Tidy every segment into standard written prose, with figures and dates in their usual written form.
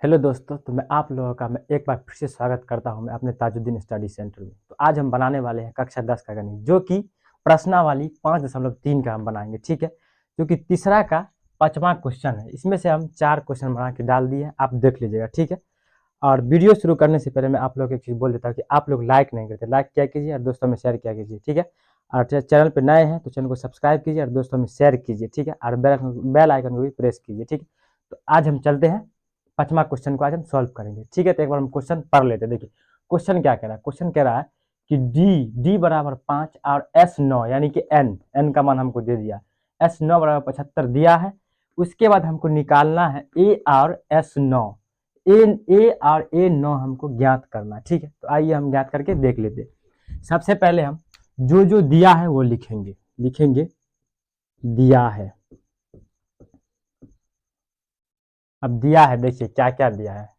Hello दोस्तों, तो मैं एक बार फिर से स्वागत करता हूं मैं अपने ताजुद्दीन स्टडी सेंटर में। तो आज हम बनाने वाले हैं कक्षा 10 का गणित, जो कि प्रश्नावली 5.3 का हम बनाएंगे। ठीक है, जो कि तीसरा का 5वां क्वेश्चन है। इसमें से हम 4 क्वेश्चन बना के डाल दिए हैं, आप देख लीजिएगा। ठीक है, और वीडियो शुरू करने से पहले मैं आप लोग एक चीज़ बोल देता हूँ कि आप लोग लाइक नहीं करते, लाइक क्या कीजिए और दोस्तों में शेयर किया कीजिए। ठीक है, और चैनल पर नए हैं तो चैनल को सब्सक्राइब कीजिए और दोस्तों में शेयर कीजिए। ठीक है, और बेल आइकन को भी प्रेस कीजिए। ठीक है, तो आज हम चलते हैं 5वां क्वेश्चन को आज हम सॉल्व करेंगे। ठीक है, तो एक बार हम क्वेश्चन पढ़ लेते हैं। देखिए क्वेश्चन क्या कह रहा है। क्वेश्चन कह रहा है कि डी बराबर 5 और एस 9 यानी कि एन का मान हमको दे दिया, एस 9 बराबर 75 दिया है। उसके बाद हमको निकालना है ए और एस 9, ए और ए 9 हमको ज्ञात करना है। ठीक है, तो आइए हम ज्ञात करके देख लेते हैं। सबसे पहले हम जो दिया है वो लिखेंगे दिया है। अब दिया है, देखिए क्या क्या दिया है।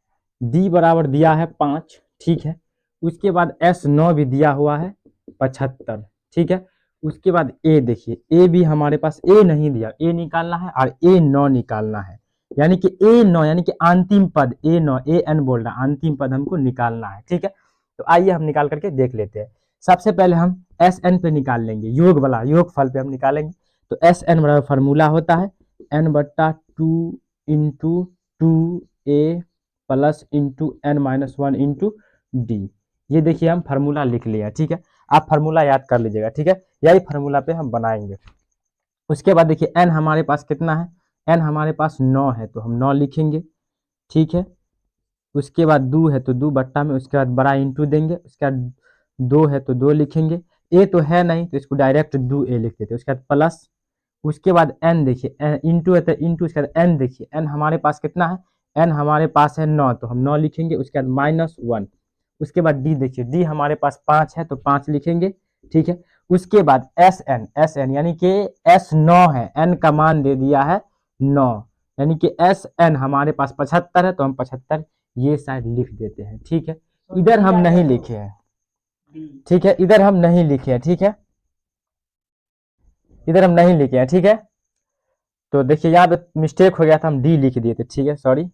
डी बराबर दिया है 5, ठीक है। उसके बाद एस 9 भी दिया हुआ है 75, ठीक है। उसके बाद ए, देखिए ए भी हमारे पास ए नहीं दिया, ए निकालना है और ए 9 निकालना है, यानी कि ए 9 यानी कि अंतिम पद ए 9, ए एन बोल रहा, अंतिम पद हमको निकालना है। ठीक है, तो आइए हम निकाल करके देख लेते हैं। सबसे पहले हम एस एन पे निकाल लेंगे, योग वाला योग फल पे हम निकालेंगे। तो एस एन बराबर फार्मूला होता है n/2 into 2a plus into n minus 1 into d. ये देखिए हम फार्मूला लिख लिया। ठीक है, आप फार्मूला याद कर लीजिएगा। ठीक है, यही फार्मूला पे हम बनाएंगे। उसके बाद देखिए एन हमारे पास कितना है, एन हमारे पास 9 है तो हम 9 लिखेंगे। ठीक है, उसके बाद 2 है तो 2 बट्टा में, उसके बाद बड़ा इंटू देंगे। उसके बाद 2 है तो 2 लिखेंगे। ए तो है नहीं तो इसको डायरेक्ट 2a लिख देते, उसके बाद प्लस। उसके बाद एन देखिए, इंटू है तो इंटू, उसके बाद एन देखिए, एन हमारे पास कितना है, एन हमारे पास है 9 तो हम 9 लिखेंगे। उसके बाद -1। उसके बाद डी देखिए, डी हमारे पास 5 है तो 5 लिखेंगे। ठीक है, उसके बाद एस एन यानी कि एस 9 है, एन का मान दे दिया है 9, यानी कि एस एन हमारे पास 75 है तो हम 75 ये साइड लिख देते हैं। ठीक है, इधर हम नहीं लिखे हैं। ठीक है, इधर हम नहीं लिखे हैं। ठीक है, इधर हम नहीं लिखे हैं। ठीक है, तो देखिए यहाँ पे मिस्टेक हो गया था, हम डी लिख दिए थे। ठीक है, सॉरी।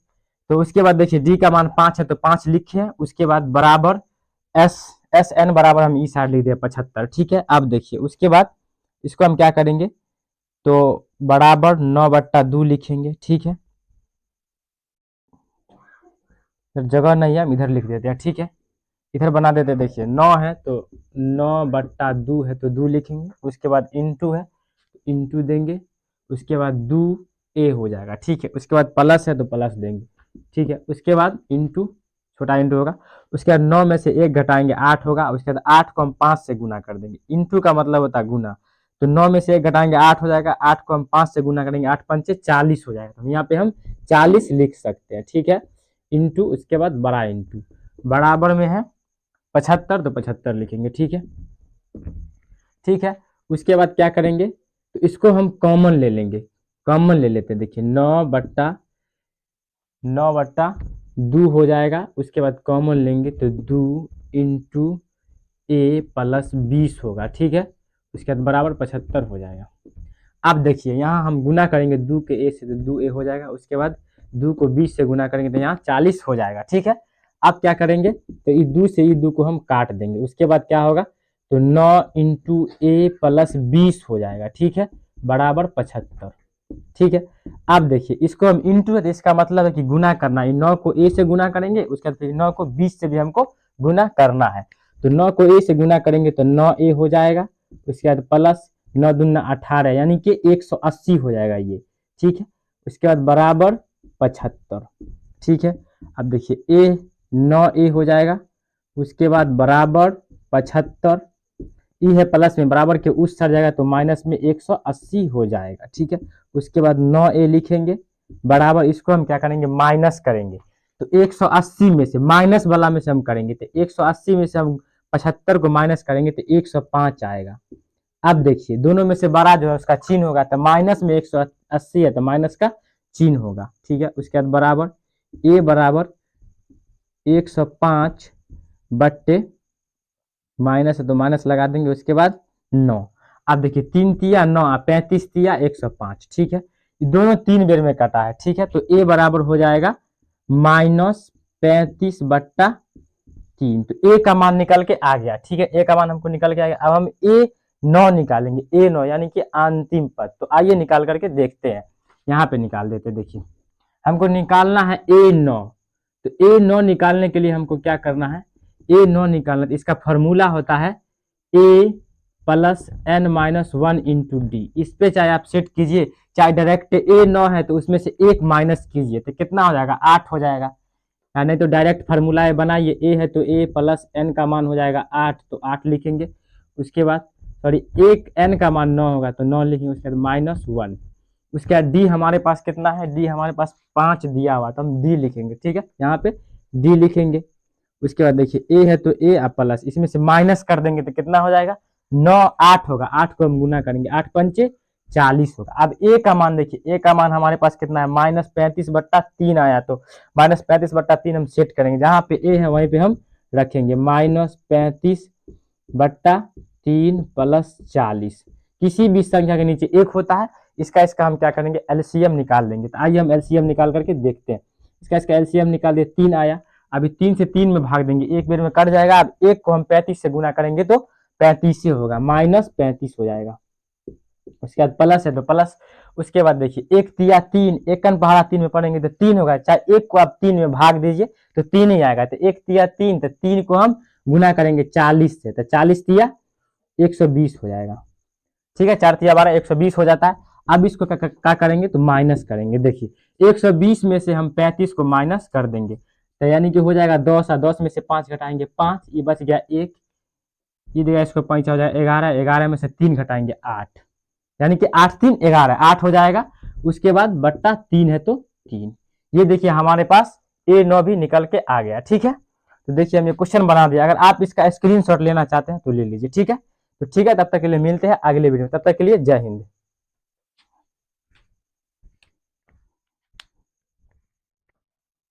तो उसके बाद देखिए डी का मान 5 है तो 5 लिखे हैं। उसके बाद बराबर एस एन बराबर हम ई साइड लिख दिए 75। ठीक है, अब देखिए उसके बाद इसको हम क्या करेंगे, तो बराबर 9/2 लिखेंगे। ठीक है, जगह नहीं है, हम इधर लिख देते हैं। ठीक है, इधर बना देते हैं। देखिए 9 है तो 9/2 है तो 2 लिखेंगे। उसके बाद इंटू है, इंटू देंगे। उसके बाद 2a हो जाएगा। ठीक है, उसके बाद प्लस है तो प्लस देंगे। ठीक है, उसके बाद इंटू, छोटा इंटू होगा। उसके बाद 9 में से 1 घटाएंगे 8 होगा। उसके बाद 8 को हम 5 से गुना कर देंगे। इंटू का मतलब होता है गुना, तो 9 में से 1 घटाएंगे 8 हो जाएगा। 8 को हम 5 से गुना करेंगे, 8 पंचे 40 हो जाएगा। तो यहाँ पे हम 40 लिख सकते हैं। ठीक है, इंटू, उसके बाद बड़ा इंटू, बराबर में है 75 तो 75 लिखेंगे। ठीक है, ठीक है। उसके बाद क्या करेंगे, तो इसको हम कॉमन ले लेंगे, कॉमन ले लेते हैं। देखिए 9/2 हो जाएगा। उसके बाद कॉमन लेंगे तो 2 इंटू ए प्लस 20 होगा। ठीक है, उसके बाद बराबर 75 हो जाएगा। अब देखिए यहाँ हम गुना करेंगे 2 के ए से तो 2a हो जाएगा। उसके बाद 2 को 20 से गुना करेंगे तो यहाँ 40 हो जाएगा। ठीक है, अब क्या करेंगे, तो ये 2 से ये 2 को हम काट देंगे। उसके बाद क्या होगा, तो 9 इंटू ए प्लस 20 हो जाएगा। ठीक है, बराबर 75। ठीक है, अब देखिए इसको हम इंटू है तो इसका मतलब है कि गुना करना है। 9 को ए से गुना करेंगे, उसके बाद फिर 9 को 20 से भी हमको गुना करना है। तो 9 को ए से गुना करेंगे तो 9a हो जाएगा। उसके बाद प्लस 9 दूना 18 यानी कि 180 हो जाएगा ये। ठीक है, उसके बाद बराबर 75। ठीक है, अब देखिए ए 9a हो जाएगा। उसके बाद बराबर 75, ई है प्लस में, बराबर के उस साइड जाएगा तो माइनस में 180 हो जाएगा। ठीक है, उसके बाद 9a लिखेंगे, बराबर इसको हम क्या करेंगे, माइनस करेंगे। तो 180 में से, माइनस वाला में से हम करेंगे तो 180 में से हम 75 को माइनस करेंगे तो 105 आएगा। अब देखिए दोनों में से बड़ा जो है उसका चिन्ह होगा, तो माइनस में 180 है तो माइनस का चिन्ह होगा। ठीक है, उसके बाद बराबर ए बराबर 105 बट्टे माइनस है तो माइनस लगा देंगे। उसके बाद 9। अब देखिए 3 तिया 9, 35 तिया 105। ठीक है, दोनों 3 बेर में कटा है। ठीक है, तो ए बराबर हो जाएगा -35/3। तो ए का मान निकल के आ गया, ठीक है, ए का मान हमको निकल के आ गया। अब हम A9 निकालेंगे, A9 यानी कि अंतिम पद। तो आइए निकाल करके देखते हैं, यहाँ पे निकाल देते हैं। देखिए हमको निकालना है A9, तो A9 निकालने के लिए हमको क्या करना है, A9 निकालना, तो इसका फॉर्मूला होता है A plus n-1 into D. इस पे चाहे आप सेट कीजिए, चाहे डायरेक्ट A9 है तो उसमें से एक माइनस कीजिए, तो कितना हो जाएगा, 8 हो जाएगा। या नहीं तो डायरेक्ट फार्मूला बनाइए, ए है तो ए प्लस एन का मान हो जाएगा 8, तो 8 लिखेंगे। उसके बाद सॉरी, एक एन का मान 9 होगा तो 9 लिखेंगे। उसके बाद -1, उसके बाद डी हमारे पास कितना है, डी हमारे पास 5 दिया हुआ, तो हम डी लिखेंगे, ठीक है, यहाँ पे डी लिखेंगे। उसके बाद देखिए ए है तो ए प्लस, इसमें से माइनस कर देंगे तो कितना हो जाएगा, 9 8 होगा, 8 को हम गुना करेंगे, 8 पंचे 40 होगा। अब ए का मान देखिए, ए का मान हमारे पास कितना है, -35/3 आया, तो -35/3 हम सेट करेंगे, जहां पे ए है वहीं पे हम रखेंगे, -35/3 प्लस 40। किसी भी संख्या के नीचे एक होता है, इसका हम क्या करेंगे, एलसीएम निकाल लेंगे। तो आइए हम एलसीएम निकाल करके देखते हैं। इसका एलसीएम निकाल दिए, 3 आया। अभी 3 से 3 में भाग देंगे, एक बेर में कट जाएगा। अब एक को हम 35 से गुना करेंगे तो 35 ही होगा, -35 हो जाएगा। उसके बाद प्लस है तो प्लस। उसके बाद देखिए एक तिया 3, एक कन पहाड़ा 3 में पढ़ेंगे तो 3 होगा, चाहे एक को आप 3 में भाग दीजिए तो 3 ही आएगा। तो एक तिया 3, तो 3 को हम गुना करेंगे 40 से, तो 40 तिया 120 हो जाएगा, ठीक है, 4 तिया 12 120 हो जाता है। अब इसको क्या करेंगे, तो माइनस करेंगे। देखिए 120 में से हम 35 को माइनस कर देंगे, तो यानी कि हो जाएगा 10, और 10 में से 5 घटाएंगे 5, ये बच गया 1, ये देगा इसको 5 हो जाएगा 11, 11 में से 3 घटाएंगे 8, यानी कि 8 3 11, 8 हो जाएगा। उसके बाद बट्टा 3 है तो 3। ये देखिए हमारे पास A9 भी निकल के आ गया, ठीक है। तो देखिए हम ये क्वेश्चन बना दिया, अगर आप इसका स्क्रीनशॉट लेना चाहते हैं तो ले लीजिए, ठीक है। तो ठीक है, तब तक के लिए मिलते हैं अगले वीडियो में, तब तक के लिए जय हिंद।